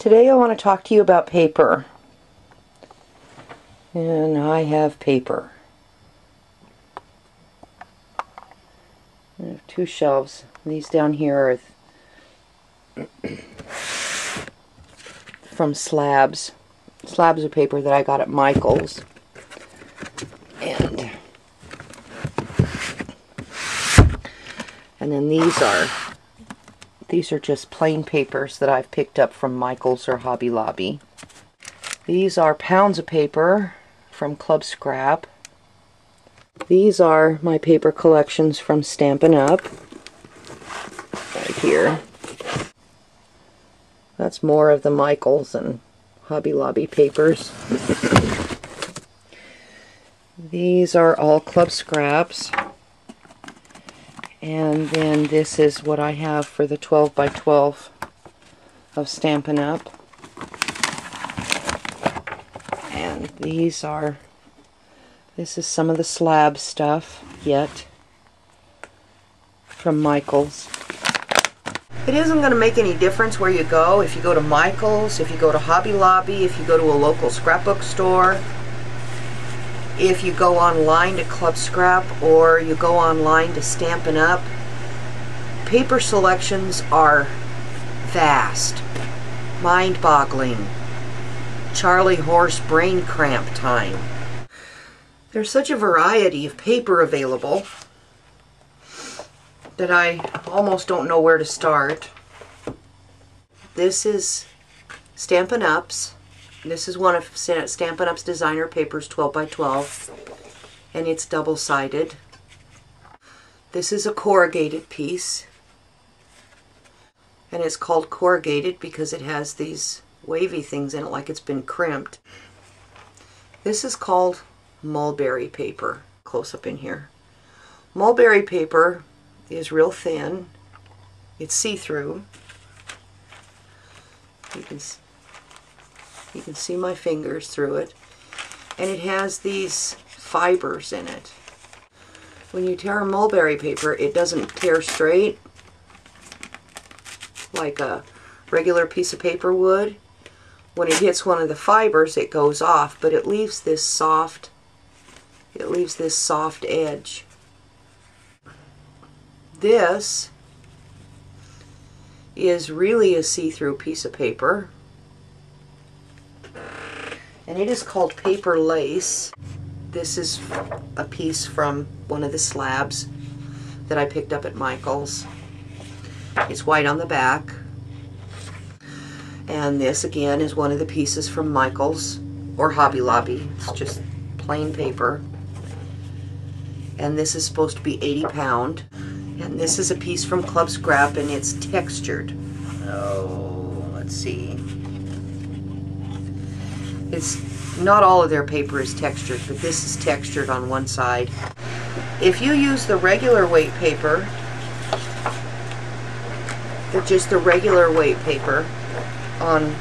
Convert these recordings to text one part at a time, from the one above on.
Today I want to talk to you about paper. And I have paper. I have two shelves. These down here are from slabs. Slabs of paper that I got at Michael's. And then these are just plain papers that I've picked up from Michael's or Hobby Lobby. These are pounds of paper from Club Scrap. These are my paper collections from Stampin' Up! Right here. That's more of the Michael's and Hobby Lobby papers. These are all Club Scraps. And then this is what I have for the 12 by 12 of Stampin' Up! And this is some of the slab stuff yet from Michael's. It isn't going to make any difference where you go. If you go to Michael's, if you go to Hobby Lobby, if you go to a local scrapbook store, if you go online to Club Scrap, or you go online to Stampin' Up!, paper selections are vast, mind-boggling, Charlie horse brain cramp time. There's such a variety of paper available that I almost don't know where to start. This is Stampin' Up's. This is one of Stampin' Up's designer papers, 12 by 12, and it's double-sided. This is a corrugated piece, and it's called corrugated because it has these wavy things in it like it's been crimped. This is called mulberry paper. Close up in here. Mulberry paper is real thin. It's see-through. You can see my fingers through it. And it has these fibers in it. When you tear mulberry paper, it doesn't tear straight like a regular piece of paper would. When it hits one of the fibers, it goes off, but it leaves this soft edge. This is really a see-through piece of paper, and it is called paper lace. This is a piece from one of the slabs that I picked up at Michael's. It's white on the back. And this again is one of the pieces from Michael's or Hobby Lobby. It's just plain paper. And this is supposed to be 80 pound. And this is a piece from Club Scrap, and it's textured. Oh, let's see. It's not all of their paper is textured, but this is textured on one side. If you use the regular weight paper, just the regular weight paper on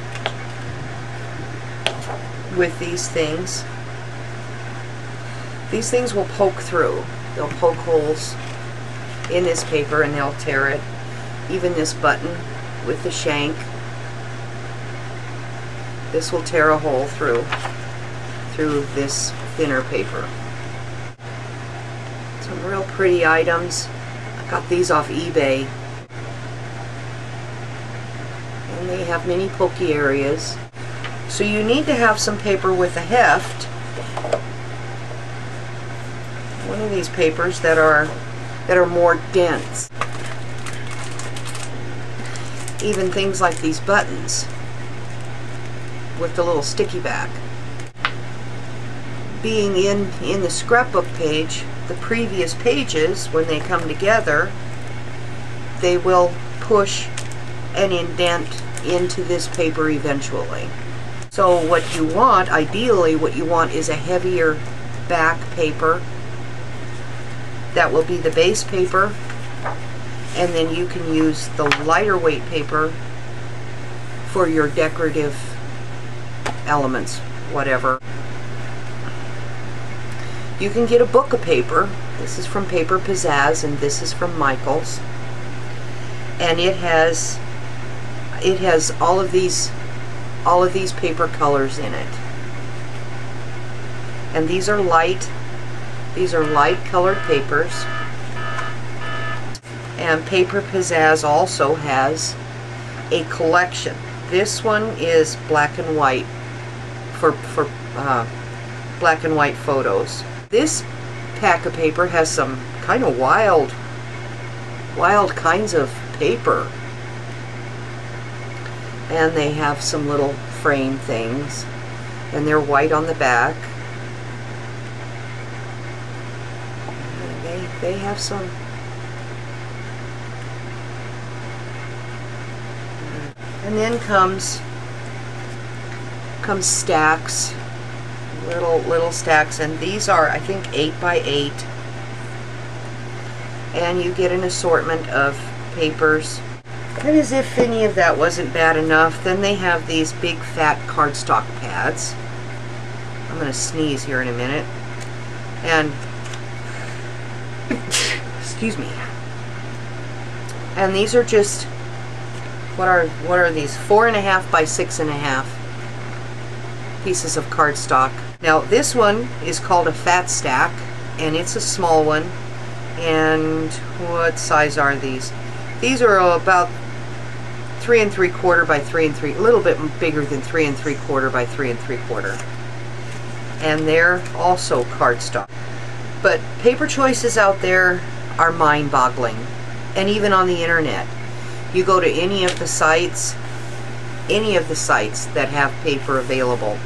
with these things will poke through. They'll poke holes in this paper and they'll tear it. Even this button with the shank, this will tear a hole through this thinner paper. Some real pretty items. I got these off eBay. And they have many pokey areas. So you need to have some paper with a heft. One of these papers that are more dense. Even things like these buttons with the little sticky back. Being in the scrapbook page, the previous pages, when they come together, they will push and indent into this paper eventually. So what you want, ideally what you want, is a heavier back paper. That will be the base paper, and then you can use the lighter weight paper for your decorative elements, whatever. You can get a book of paper. This is from Paper Pizzazz, and this is from Michael's. And it has all of these all of these paper colors in it. And these are light colored papers. And Paper Pizzazz also has a collection. This one is black and white for black and white photos. This pack of paper has some kind of wild kinds of paper. And they have some little frame things, and they're white on the back. And they have some. And then comes stacks, little stacks, and these are, I think, 8 by 8. And you get an assortment of papers. And as if any of that wasn't bad enough, then they have these big fat cardstock pads. I'm going to sneeze here in a minute. And excuse me. And these are just, what are these? 4.5 by 6.5 pieces of cardstock. Now this one is called a fat stack, and it's a small one. And what size are these? These are about 3 3/4 by 3 3, a little bit bigger than 3 3/4 by 3 3/4. And they're also cardstock. But paper choices out there are mind-boggling. And even on the internet, you go to any of the sites that have paper available,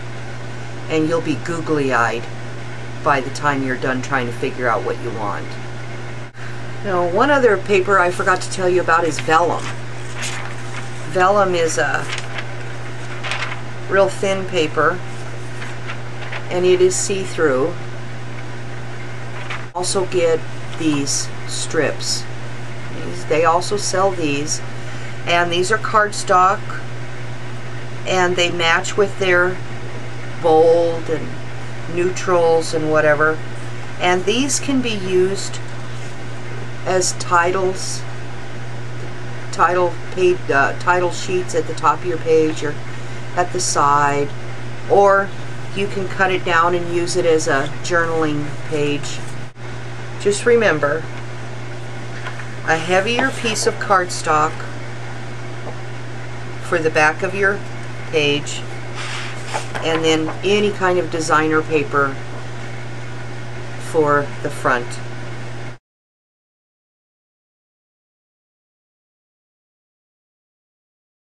and you'll be googly-eyed by the time you're done trying to figure out what you want. Now, one other paper I forgot to tell you about is vellum. Vellum is a real thin paper, and it is see-through. Also get these strips. They also sell these, and these are cardstock, and they match with their bold and neutrals and whatever. And these can be used as titles, title sheets at the top of your page or at the side, or you can cut it down and use it as a journaling page. Just remember, a heavier piece of cardstock for the back of your page, and then any kind of designer paper for the front.